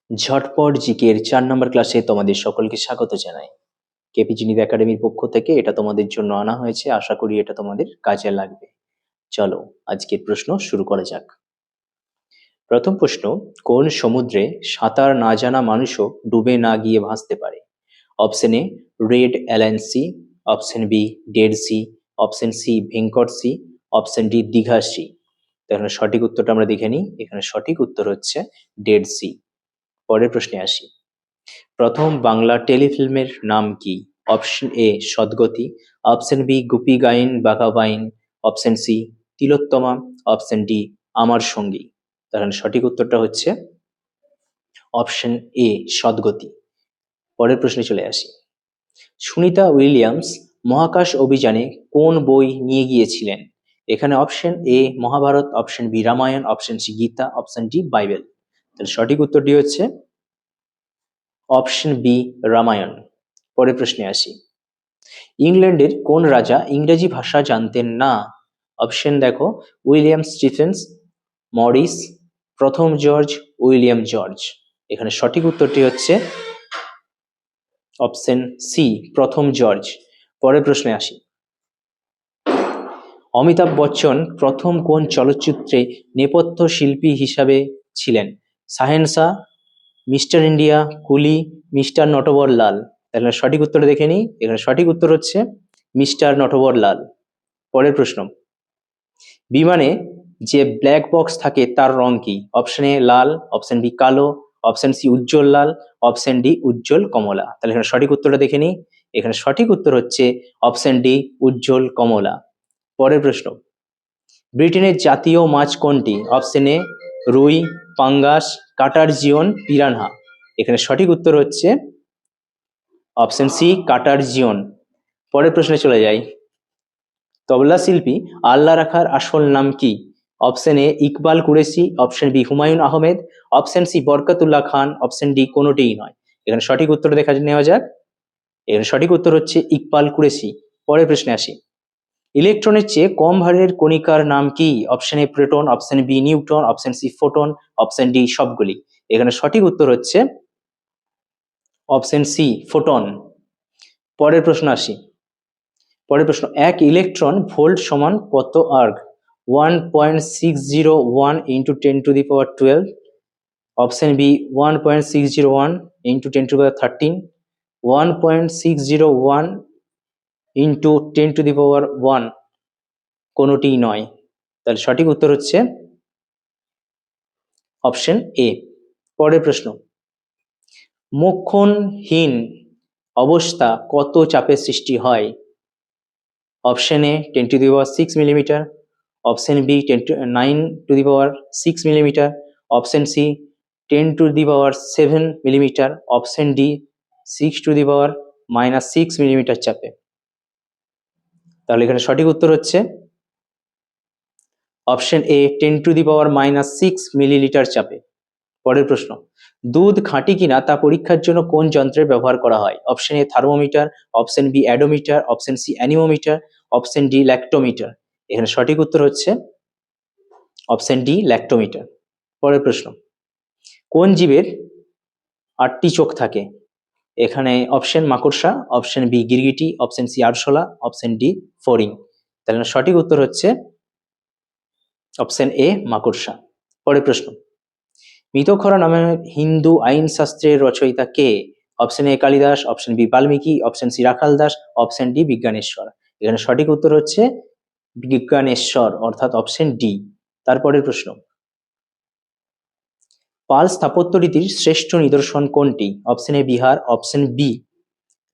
ঝটপট জিকের 4 নম্বর ক্লাসে তোমাদের সকলকে স্বাগত জানাই। কেপিজি নিড একাডেমির পক্ষ থেকে এটা তোমাদের জন্য আনা হয়েছে, আশা করি এটা তোমাদের কাজে লাগবে। চলো আজকের প্রশ্ন শুরু করা যাক। প্রথম প্রশ্ন, কোন সমুদ্রে সাঁতার না জানা মানুষও ডুবে না গিয়ে ভাসতে পারে? Option A red Alan sea, option B dead sea, option C ভেঙ্কট sea, option D Digha sea. এখানে সঠিক উত্তরটা আমরা দেখে নিই। এখানে সঠিক উত্তর হচ্ছে ডেড সি। পরের প্রশ্নে আসি। প্রথম বাংলা টেলিফিল্মের নাম কি? Option A Sadgati, option B Goopy Gyne Bagha Byne, option C Tilottama, option D আমার সঙ্গী। তাহলে সঠিক উত্তরটা হচ্ছে অপশন এ সদগতি। পরের প্রশ্নে চলে আসি। সুনিতা উইলিয়ামস মহাকাশ অভিযানে কোন বই নিয়ে গিয়েছিলেন? এখানে option A Mahabharata, option B Ramayana, option C Gita, option D Bible. তাহলে সঠিক উত্তরটি হচ্ছে অপশন বি রামায়ণ। পরের প্রশ্নে আসি। ইংল্যান্ডের কোন রাজা ইংরেজি ভাষা জানতেন না? অপশন দেখো, উইলিয়াম স্টিফেন্স, মরিস, প্রথম জর্জ, উইলিয়াম জর্জ। এখানে সঠিক উত্তরটি হচ্ছে অপশন সি প্রথম জর্জ। পরের প্রশ্নে আসি। অমিতাভ বচ্চন প্রথম কোন চলচ্চিত্রে নেপথ্য শিল্পী হিসাবে ছিলেন? শাহেনশাহ, মিস্টার ইন্ডিয়া, কুলি, মিস্টার নটবর লাল। তাহলে সঠিক উত্তর দেখে নিই। এখানে সঠিক উত্তর হচ্ছে মিস্টার নটবর লাল। পরের প্রশ্ন, বিমানে যে ব্ল্যাক বক্স থাকে তার রং কি? অপশন এ লাল, অপশন বি কালো, অপশন সি উজ্জ্বল লাল, অপশন ডি উজ্জ্বল কমলা। তাহলে এখানে সঠিক উত্তরটা দেখে নিই। এখানে সঠিক উত্তর হচ্ছে অপশন ডি উজ্জ্বল কমলা। পরের প্রশ্ন, ব্রিটেনের জাতীয় মাছ কোনটি? অপশন এ রুই, পাঙ্গাস, কাটার জিওন, পিরানহা। এখানে সঠিক উত্তর হচ্ছে অপশন সি কাটার জিওন। পরের প্রশ্নে চলে যাই। তবলা শিল্পী আল্লাহ রাখার আসল নাম কি? Option A Iqbal Qureshi, option B Humayun Ahmed, option C Barkatullah Khan, option D কোনোটিই নয়। এখানে সঠিক উত্তর দেখা নেওয়া যাক। এখানে সঠিক উত্তর হচ্ছে ইকবাল কুরেশি। পরের প্রশ্নে আসি। ইলেকট্রনের চেয়ে কম ভারের কণিকার নাম কি? Option A proton, option B neutron, option C photon, option D সবগুলি। এখানে সঠিক উত্তর হচ্ছে অপশন সি ফোটন। পরের প্রশ্ন আসি। পরের প্রশ্ন, এক ইলেকট্রন ভোল্ট সমান কত erg? 1.601 into 10⁻12, option B 1.601 into 10⁻13, 1.601 into 10⁻1, কোনোটিই নয়। তাহলে সঠিক উত্তর হচ্ছে অপশন এ। পরের প্রশ্ন, মোক্ষণহীন অবস্থা কত চাপের সৃষ্টি হয়? Option A 10⁶ millimetre, option B 9⁶ millimetre, option C 10⁷ millimetre, option D 6⁻⁻6 millimetre চাপে। তাহলে এখানে সঠিক উত্তর হচ্ছে অপশন এ 10⁻⁻6 মিলিলিটার চাপে। পরের প্রশ্ন, দুধ খাঁটি কিনা তা পরীক্ষার জন্য কোন যন্ত্রের ব্যবহার করা হয়? Option A thermometer, option B odometer, option C anemometer, option D lactometer. এখানে সঠিক উত্তর হচ্ছে অপশন ডি ল্যাক্টোমিটার। পরের প্রশ্ন, কোন জীবের 8টি চোখ থাকে? এখানে অপশন মাকড়সা, অপশন বি গিরগিটি, অপশন সি আরশোলা, অপশন ডি ফড়িং। তাহলে সঠিক উত্তর হচ্ছে অপশন এ মাকড়সা। পরের প্রশ্ন, মৃতখরা নামে হিন্দু আইন শাস্ত্রের রচয়িতা কে? Option A Kalidas, option B Valmiki, option C Rakhal Das, option D Vijnaneshwara. এখানে সঠিক উত্তর হচ্ছে বিজ্ঞানেশ্বর, অর্থাৎ অপশন ডি। তারপরের প্রশ্ন, পাল স্থাপত্য রীতির শ্রেষ্ঠ নিদর্শন কোনটি? অপশন এ বিহার, অপশন বি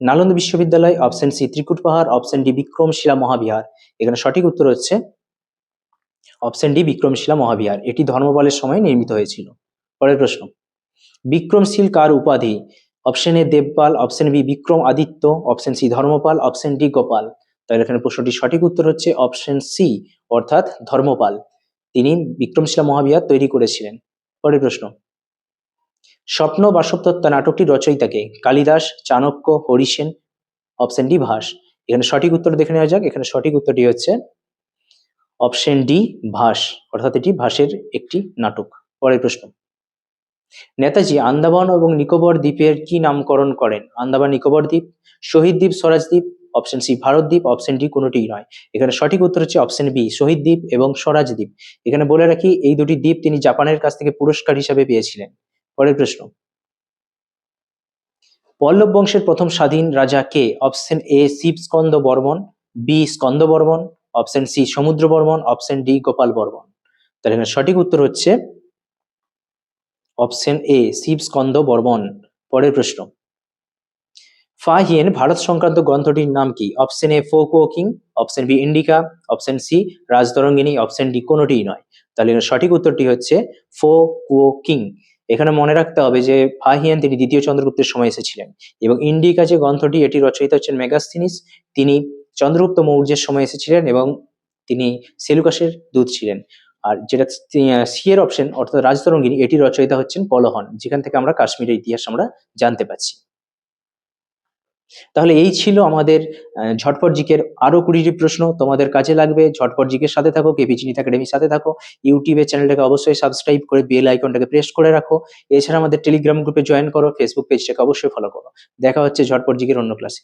নালন্দা বিশ্ববিদ্যালয়, অপশন সি ত্রিকুট পাহাড়, অপশন ডি বিক্রমশিলা মহাবিহার। এখানে সঠিক উত্তর হচ্ছে অপশন ডি বিক্রমশিলা মহাবিহার। এটি ধর্মপালের সময় নির্মিত হয়েছিল। পরের প্রশ্ন, বিক্রমশীল কার উপাধি? Option A Devapala, option B Vikram Aditya, option C Dharmapala, option D Gopala. তাহলে এখানে প্রশ্নটির সঠিক উত্তর হচ্ছে অপশন সি অর্থাৎ ধর্মপাল। তিনি বিক্রমশিলা মহাবিহার তৈরি করেছিলেন। পরের প্রশ্ন, স্বপ্ন বাসবদত্তা নাটকটির রচয়িতাকে? কালিদাস, চাণক্য, হরিসেন, অপশন ডি ভাস। এখানে সঠিক উত্তর দেখে নেওয়া যাক। এখানে সঠিক উত্তরটি হচ্ছে অপশন ডি ভাস, অর্থাৎ এটি ভাসের একটি নাটক। পরের প্রশ্ন, নেতাজি আন্দামান এবং নিকোবর দ্বীপের কি নামকরণ করেন? আন্দামান নিকোবর দ্বীপ, শহীদ দ্বীপ, স্বরাজ দ্বীপ, অপশন সি ভারত দ্বীপ, অপশন ডি কোনোটিই নয়। এখানে সঠিক উত্তর হচ্ছে অপশন বি শহীদ দ্বীপ এবং স্বরাজ দ্বীপ। এখানে বলে রাখি এই দুটি দ্বীপ তিনি জাপানের কাছ থেকে পুরস্কার হিসাবে পেয়েছিলেন। পরের প্রশ্ন, পল্লব বংশের প্রথম স্বাধীন রাজা কে? Option A Shiva Skanda Varman, B Skanda Varman, option C Samudra Varman, option D Gopal Varman. তাহলে এখানে সঠিক উত্তর হচ্ছে অপশন এ শিব স্কন্দ বর্মন। পরের প্রশ্ন, ফা হিয়েন ভারত সংক্রান্ত গ্রন্থটির নাম কি? অপশন এ ফোক ওকিং, option B Indica, option C Rajatarangini, option D কোনোটিই নয়। তাহলে এর সঠিক উত্তরটি হচ্ছে ফো কুও কিং। এখানে মনে রাখতে হবে যে ফা হিয়েন তিনি দ্বিতীয় চন্দ্রগুপ্তের সময় এসেছিলেন, এবং ইন্ডিকা যে গ্রন্থটি এটি রচয়িতা হচ্ছেন মেগাস্থিনিস, তিনি চন্দ্রগুপ্ত মৌর্যের সময় এসেছিলেন এবং তিনি সেলুকাসের দূত ছিলেন। আর যেটা সি এর অপশন অর্থাৎ রাজতরঙ্গিনী, এটি রচয়িতা হচ্ছেন পলহন, যেখান থেকে আমরা কাশ্মীরের ইতিহাস আমরা জানতে পারছি। তাহলে এই ছিল আমাদের ঝটপট জিকের আরো 20টি প্রশ্ন, তোমাদের কাজে লাগবে। ঝটপট জিকের সাথে থাকো, কেপি জিনিত একাডেমির সাথে থাকো। ইউটিউবের চ্যানেলটাকে অবশ্যই সাবস্ক্রাইব করে বেল আইকনটাকে প্রেস করে রাখো। এছাড়া আমাদের টেলিগ্রাম গ্রুপে জয়েন করো, ফেসবুক পেজটাকে অবশ্যই ফলো করো। দেখা হচ্ছে ঝটপট জিকের অন্য ক্লাসে।